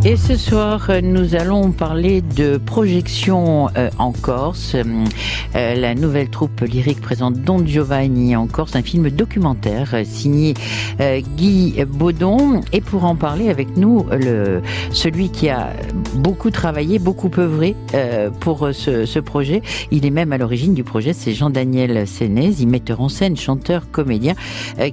Et ce soir, nous allons parler de projection en Corse. La nouvelle troupe lyrique présente Don Giovanni en Corse, un film documentaire signé Guy Baudon. Et pour en parler avec nous, celui qui a beaucoup travaillé, beaucoup œuvré pour ce projet. Il est même à l'origine du projet, c'est Jean-Daniel Senesi, metteur en scène, chanteur, comédien,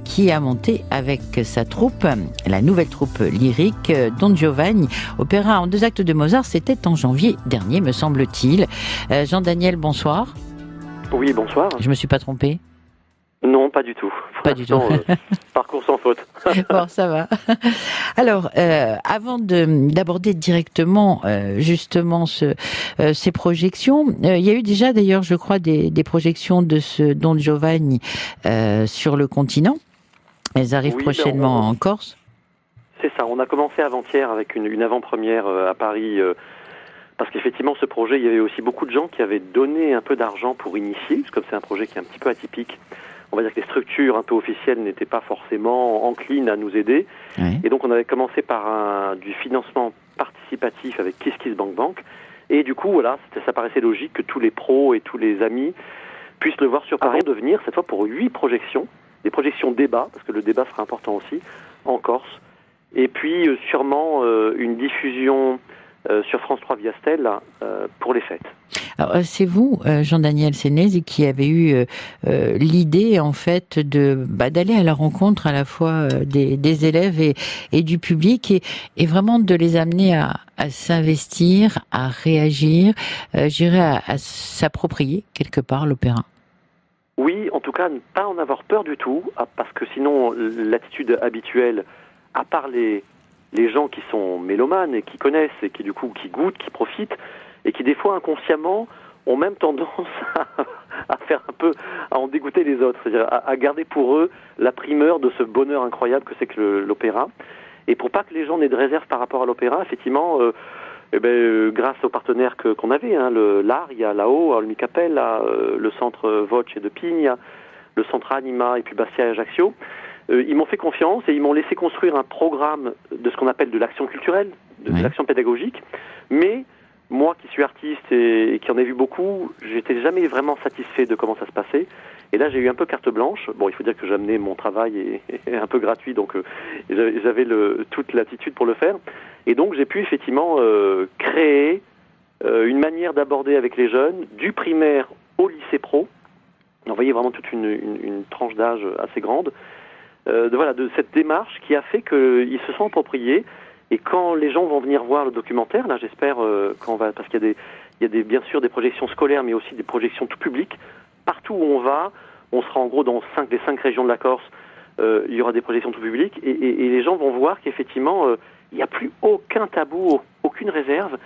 qui a monté avec sa troupe, la nouvelle troupe lyrique Don Giovanni, opéra en 2 actes de Mozart. C'était en janvier dernier, me semble-t-il. Jean-Daniel, bonsoir. Oui, bonsoir. Je me suis pas trompé? Non, pas du tout. Pas du tout. Parcours sans faute. Bon, ça va. Alors, avant d'aborder directement justement ces projections, il y a eu déjà d'ailleurs, je crois, des projections de ce Don Giovanni sur le continent. Elles arrivent prochainement en Corse. C'est ça, on a commencé avant-hier avec une avant-première à Paris, parce qu'effectivement ce projet, il y avait aussi beaucoup de gens qui avaient donné un peu d'argent pour initier, parce que comme c'est un projet qui est un petit peu atypique, on va dire que les structures un peu officielles n'étaient pas forcément enclines à nous aider. Oui. Et donc on avait commencé par du financement participatif avec KissKissBankBank, et du coup voilà, ça paraissait logique que tous les pros et tous les amis puissent le voir sur Paris, de venir cette fois pour 8 projections, des projections débat, parce que le débat sera important aussi, en Corse. Et puis sûrement une diffusion sur France 3 via Stella pour les fêtes. Alors c'est vous, Jean-Daniel Senesi, qui avez eu l'idée en fait d'aller à la rencontre à la fois des élèves et du public et vraiment de les amener à s'investir, à réagir, je dirais à s'approprier quelque part l'opéra. Oui, en tout cas, ne pas en avoir peur du tout, parce que sinon l'attitude habituelle, à part les gens qui sont mélomanes et qui connaissent et qui du coup qui goûtent, qui profitent et qui des fois inconsciemment ont même tendance à faire un peu, à en dégoûter les autres, c'est-à-dire à garder pour eux la primeur de ce bonheur incroyable que c'est que l'opéra. Et pour pas que les gens n'aient de réserve par rapport à l'opéra, effectivement, grâce aux partenaires qu'on avait, l'art, il y a là-haut, le Micapel, le centre Voce de Pigne, le centre Anima et puis Bastia et Ajaccio. Ils m'ont fait confiance et ils m'ont laissé construire un programme de ce qu'on appelle de l'action culturelle, de l'action pédagogique. Mais moi qui suis artiste et qui en ai vu beaucoup, j'étais jamais vraiment satisfait de comment ça se passait. Et là, j'ai eu un peu carte blanche. Bon, il faut dire que j'amenais mon travail et un peu gratuit, donc j'avais toute l'attitude pour le faire. Et donc, j'ai pu effectivement créer une manière d'aborder avec les jeunes, du primaire au lycée pro. Vous voyez vraiment toute une tranche d'âge assez grande. De cette démarche qui a fait qu'ils se sont appropriés. Et quand les gens vont venir voir le documentaire, là j'espère parce qu'il y a bien sûr des projections scolaires, mais aussi des projections tout public. Partout où on va, on sera en gros dans les 5 régions de la Corse, il y aura des projections tout public, et les gens vont voir qu'effectivement, il n'y a plus aucun tabou, aucune réserve,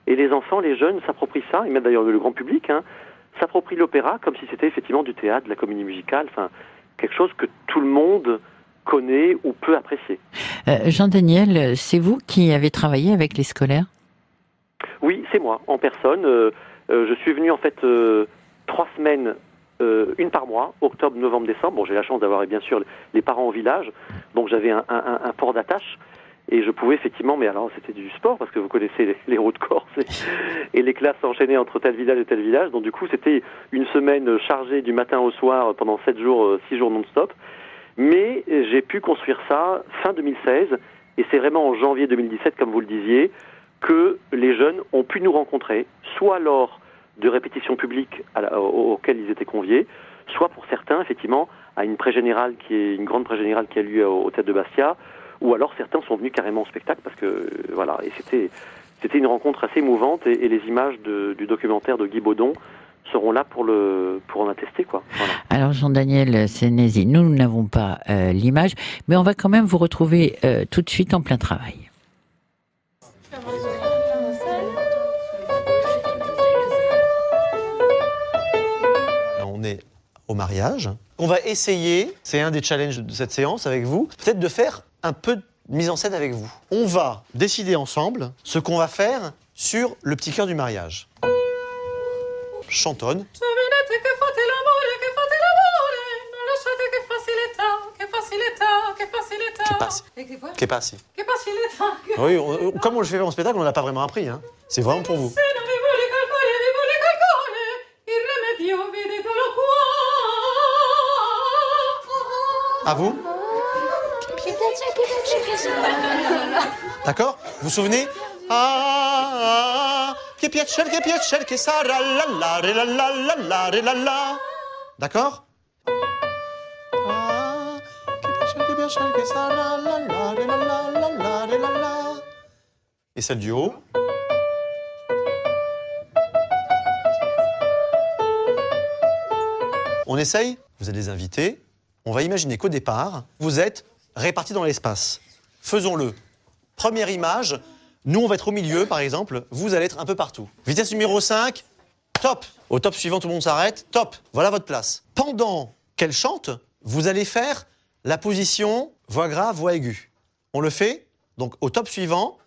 et les enfants, les jeunes s'approprient ça, et même d'ailleurs le grand public, s'approprie l'opéra comme si c'était effectivement du théâtre, de la comédie musicale, enfin quelque chose que tout le monde connaît ou peut apprécier. Jean-Daniel, c'est vous qui avez travaillé avec les scolaires? Oui, c'est moi, en personne. Je suis venu en fait 3 semaines, une par mois, octobre, novembre, décembre. Bon, j'ai la chance d'avoir bien sûr les parents au village, donc j'avais un port d'attache. Et je pouvais effectivement, mais alors c'était du sport, parce que vous connaissez les routes Corse et les classes s'enchaînaient entre tel village et tel village. Donc du coup, c'était une semaine chargée du matin au soir pendant 7 jours, 6 jours non-stop. Mais j'ai pu construire ça fin 2016, et c'est vraiment en janvier 2017, comme vous le disiez, que les jeunes ont pu nous rencontrer, soit lors de répétitions publiques auxquelles ils étaient conviés, soit pour certains, effectivement, à une pré-générale une grande pré-générale qui a lieu au Théâtre de Bastia, ou alors certains sont venus carrément au spectacle, parce que voilà, et c'était une rencontre assez émouvante, et les images du documentaire de Guy Baudon seront là pour en attester, quoi. Voilà. Alors Jean-Daniel Senesi, nous n'avons pas l'image, mais on va quand même vous retrouver tout de suite en plein travail. On est au mariage. On va essayer, c'est un des challenges de cette séance avec vous, peut-être de faire un peu de mise en scène avec vous. On va décider ensemble ce qu'on va faire sur le petit cœur du mariage. Chantonne. Che passi? Oui, comme on le fait en spectacle, on n'a pas vraiment appris. Hein. C'est vraiment pour vous. À vous? D'accord? Vous vous souvenez? Che piacere che sarà la la re la la la la re la la. D'accord? Che piacere che sarà la la re la la la la re la la. Et celle du haut? On essaye? Vous êtes les invités. On va imaginer qu'au départ, vous êtes répartis dans l'espace. Faisons-le. Première image, nous on va être au milieu par exemple, vous allez être un peu partout. Vitesse numéro 5, top. Au top suivant, tout le monde s'arrête, top. Voilà votre place. Pendant qu'elle chante, vous allez faire la position voix grave, voix aiguë. On le fait? Donc au top suivant,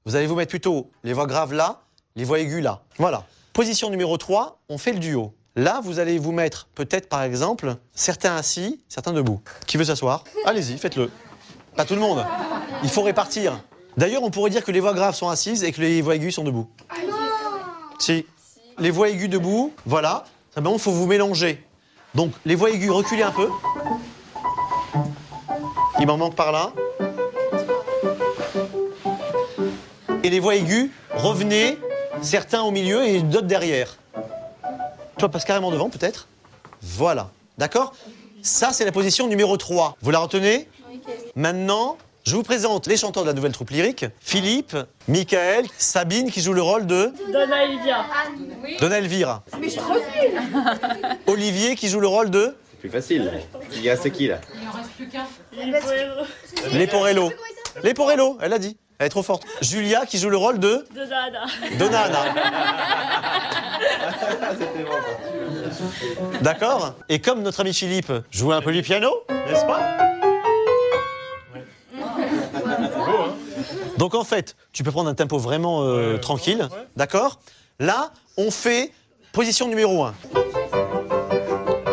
vous allez vous mettre plutôt les voix graves là, les voix aiguës là. Voilà. Position numéro 3, on fait le duo. Là, vous allez vous mettre peut-être par exemple, certains assis, certains debout. Qui veut s'asseoir? Allez-y, faites-le. Pas tout le monde. Il faut répartir. D'ailleurs, on pourrait dire que les voix graves sont assises et que les voix aiguës sont debout. Si. Les voix aiguës debout, voilà. Simplement, il faut vous mélanger. Donc, les voix aiguës, reculez un peu. Il m'en manque par là. Et les voix aiguës, revenez, certains au milieu et d'autres derrière. Toi, passe carrément devant, peut-être. Voilà. D'accord? Ça, c'est la position numéro 3. Vous la retenez? Maintenant, je vous présente les chanteurs de la nouvelle troupe lyrique. Philippe, Michael, Sabine qui joue le rôle de... Donna Elvira. Donna Elvira. Mais je suis trop nulle. Olivier qui joue le rôle de... C'est plus facile. Il reste qui là? Il en reste plus qu'un. Leporello. Leporello, elle a dit. Elle est trop forte. Julia qui joue le rôle de... Donna Anna. C'était bon ça. D'accord? Et comme notre ami Philippe joue un peu du piano, n'est-ce pas? Donc en fait, tu peux prendre un tempo vraiment tranquille, d'accord? Là, on fait position numéro 1.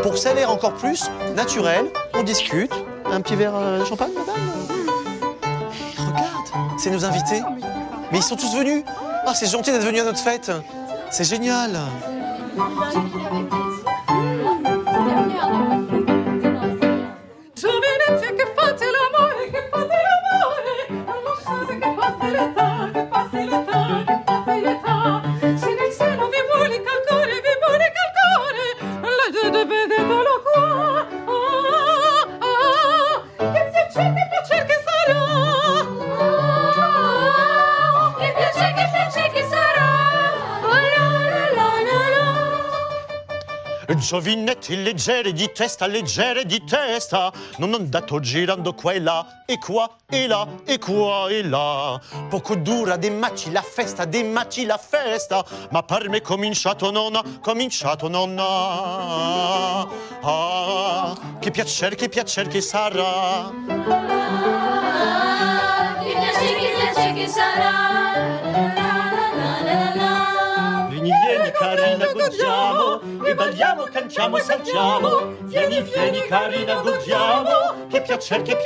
Pour que ça ait l'air encore plus naturel, on discute. Un petit verre de champagne, madame? Hey, regarde, c'est nos invités. Mais ils sont tous venus. Ah, c'est gentil d'être venus à notre fête. C'est génial. Giovinetti leggeri di testa, non andato girando qua e là, e qua e là, e qua e là. Poco dura dei maci la festa, ma per me cominciato nonna. Ah, che piacere che sarà. Che sarà. Vieni carina, godiamo, e balliamo, cantiamo, saltiamo. Vieni carina, godiamo, che piacer che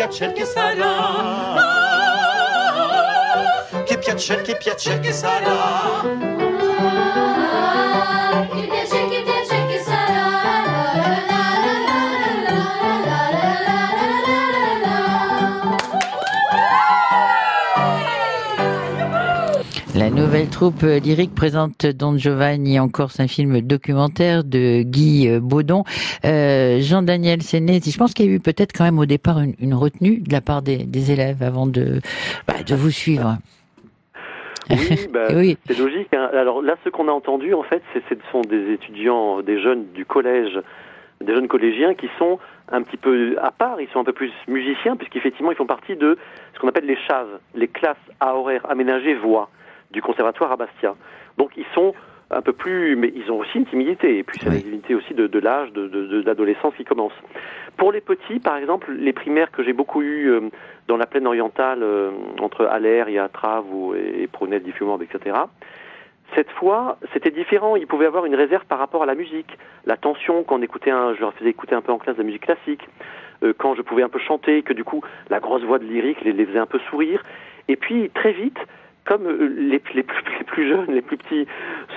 sarà. Che piacer che sarà. Che piacer che sarà. La nouvelle troupe lyrique présente Don Giovanni en Corse, un film documentaire de Guy Baudon. Jean-Daniel Sénez, je pense qu'il y a eu peut-être quand même au départ une retenue de la part des élèves avant de vous suivre. Oui, Oui. C'est logique. Hein. Alors là, ce qu'on a entendu, en fait, ce sont des étudiants, des jeunes du collège, des jeunes collégiens qui sont un petit peu à part, ils sont un peu plus musiciens, puisqu'effectivement, ils font partie de ce qu'on appelle les CHAV, les classes à horaires aménagées voix, du conservatoire à Bastia. Donc ils sont un peu plus, mais ils ont aussi une timidité, et puis c'est la timidité aussi de l'âge, de l'adolescence qui commence. Pour les petits, par exemple, les primaires que j'ai beaucoup eues dans la plaine orientale, entre Aller, Yatra et Pronette, Diffumorbe, etc., cette fois, c'était différent. Ils pouvaient avoir une réserve par rapport à la musique. La tension, quand on écoutait je leur faisais écouter un peu en classe de la musique classique, quand je pouvais un peu chanter, que du coup, la grosse voix de lyrique les faisait un peu sourire. Et puis très vite, comme les plus jeunes, les plus petits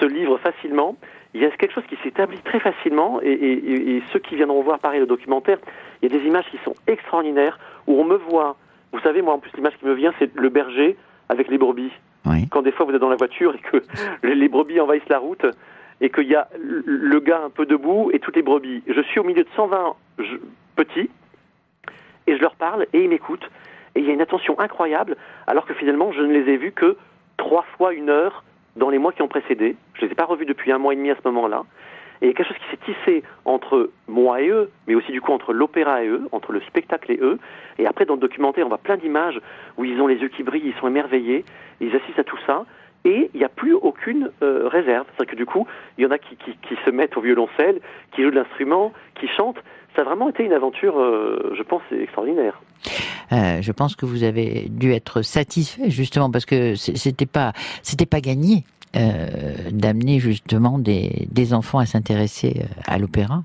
se livrent facilement, il y a quelque chose qui s'établit très facilement, et ceux qui viendront voir pareil le documentaire, il y a des images qui sont extraordinaires, où on me voit, vous savez, moi en plus l'image qui me vient, c'est le berger avec les brebis. Oui. Quand des fois vous êtes dans la voiture et que les brebis envahissent la route, et qu'il y a le gars un peu debout et toutes les brebis. Je suis au milieu de 120 petits, et je leur parle, et ils m'écoutent, et il y a une attention incroyable, alors que finalement je ne les ai vus que 3 fois 1 heure dans les mois qui ont précédé. Je ne les ai pas revus depuis 1 mois et demi à ce moment-là. Et il y a quelque chose qui s'est tissé entre moi et eux, mais aussi du coup entre l'opéra et eux, entre le spectacle et eux. Et après, dans le documentaire, on voit plein d'images où ils ont les yeux qui brillent, ils sont émerveillés, ils assistent à tout ça. Et il n'y a plus aucune réserve. C'est-à-dire que du coup, il y en a qui se mettent au violoncelle, qui jouent de l'instrument, qui chantent. Ça a vraiment été une aventure, je pense, extraordinaire. Je pense que vous avez dû être satisfait, justement, parce que c'était pas gagné d'amener justement des enfants à s'intéresser à l'opéra.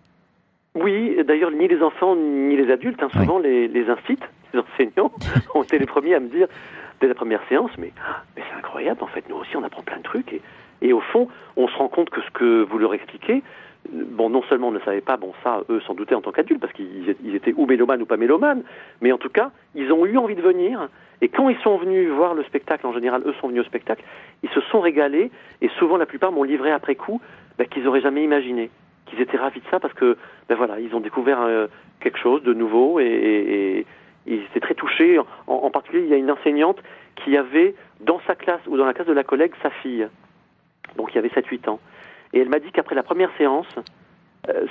Oui, d'ailleurs, ni les enfants ni les adultes, souvent les instituts, les enseignants ont été les premiers à me dire dès la première séance, mais c'est incroyable, en fait, nous aussi on apprend plein de trucs, et au fond, on se rend compte que ce que vous leur expliquez, bon, non seulement on ne le savait pas, bon ça, eux s'en doutaient en tant qu'adultes, parce qu'ils étaient ou mélomanes ou pas mélomanes, mais en tout cas, ils ont eu envie de venir, et quand ils sont venus voir le spectacle, en général, eux sont venus au spectacle, ils se sont régalés, et souvent, la plupart m'ont livré après coup qu'ils n'auraient jamais imaginé, qu'ils étaient ravis de ça, parce que, voilà, ils ont découvert quelque chose de nouveau, et ils étaient très touchés. En particulier, il y a une enseignante qui avait, dans sa classe, ou dans la classe de la collègue, sa fille, donc il y avait 7-8 ans. Et elle m'a dit qu'après la première séance,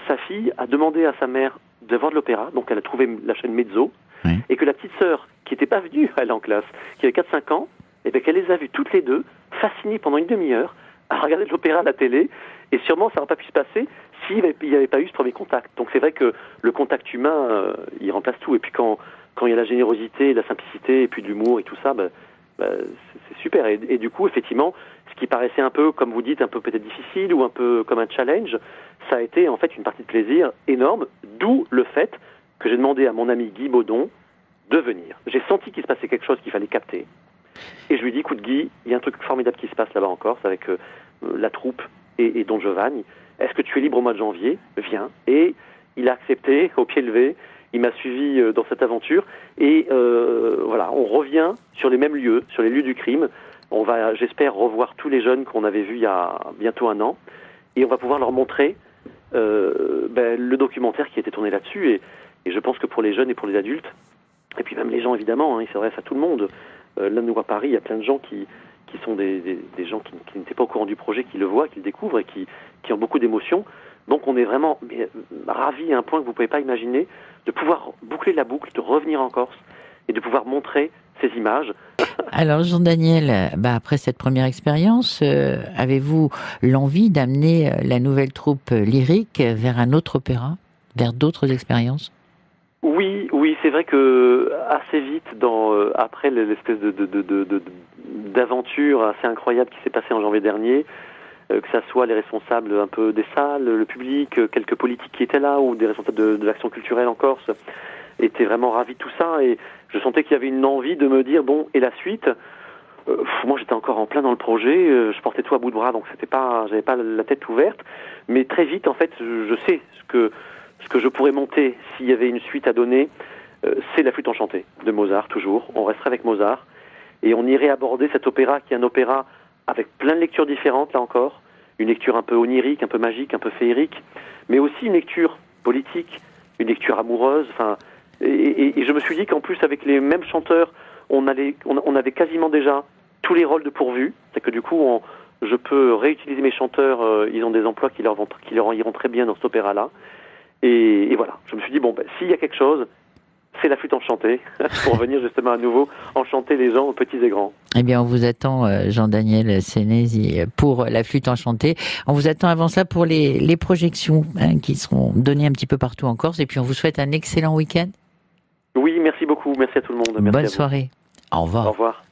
sa fille a demandé à sa mère de voir de l'opéra, donc elle a trouvé la chaîne Mezzo, et que la petite sœur, qui n'était pas venue aller en classe, qui avait 4-5 ans, et bien qu'elle les a vues toutes les deux, fascinées pendant 1 demi-heure, à regarder de l'opéra à la télé, et sûrement ça n'aurait pas pu se passer s'il n'y avait pas eu ce premier contact. Donc c'est vrai que le contact humain, il remplace tout, et puis quand il y a la générosité, la simplicité, et puis de l'humour et tout ça, c'est super. Et du coup, effectivement, ce qui paraissait un peu, comme vous dites, un peu peut-être difficile ou un peu comme un challenge, ça a été en fait une partie de plaisir énorme, d'où le fait que j'ai demandé à mon ami Guy Baudon de venir. J'ai senti qu'il se passait quelque chose qu'il fallait capter. Et je lui ai dit, écoute Guy, il y a un truc formidable qui se passe là-bas en Corse avec la troupe et Don Giovanni. Est-ce que tu es libre au mois de janvier ? Viens. Et il a accepté, au pied levé. Il m'a suivi dans cette aventure. Et voilà, on revient sur les mêmes lieux, sur les lieux du crime. On va, j'espère, revoir tous les jeunes qu'on avait vus il y a bientôt 1 an. Et on va pouvoir leur montrer le documentaire qui a été tourné là-dessus. Et je pense que pour les jeunes et pour les adultes, et puis même les gens évidemment, ils s'adressent à tout le monde. Là, nous à Paris, il y a plein de gens qui sont des gens qui n'étaient pas au courant du projet, qui le voient, qui le découvrent et qui ont beaucoup d'émotions. Donc on est vraiment ravis à un point que vous ne pouvez pas imaginer de pouvoir boucler la boucle, de revenir en Corse et de pouvoir montrer ces images. Alors Jean-Daniel, après cette première expérience, avez-vous l'envie d'amener la nouvelle troupe lyrique vers un autre opéra, vers d'autres expériences ? Oui, c'est vrai que assez vite, après l'espèce d'aventure assez incroyable qui s'est passée en janvier dernier, que ça soit les responsables un peu des salles, le public, quelques politiques qui étaient là, ou des responsables de l'action culturelle en Corse, étaient vraiment ravis de tout ça, et je sentais qu'il y avait une envie de me dire, bon, et la suite, moi j'étais encore en plein dans le projet, je portais tout à bout de bras, donc j'avais pas la tête ouverte, mais très vite, en fait, je sais ce que je pourrais monter s'il y avait une suite à donner, c'est La Flûte enchantée de Mozart, toujours. On resterait avec Mozart, et on irait aborder cet opéra qui est un opéra avec plein de lectures différentes, là encore, une lecture un peu onirique, un peu magique, un peu féerique, mais aussi une lecture politique, une lecture amoureuse, et je me suis dit qu'en plus, avec les mêmes chanteurs, on avait quasiment déjà tous les rôles de pourvu, c'est que du coup, je peux réutiliser mes chanteurs, ils ont des emplois qui leur iront très bien dans cet opéra-là, et voilà, je me suis dit, s'il y a quelque chose, c'est La Flûte enchantée, pour venir justement à nouveau enchanter les gens, petits et grands. Eh bien, on vous attend, Jean-Daniel Senesi, pour La Flûte enchantée. On vous attend avant ça pour les projections qui seront données un petit peu partout en Corse. Et puis, on vous souhaite un excellent week-end. Oui, merci beaucoup. Merci à tout le monde. Merci. Bonne soirée. Au revoir. Au revoir.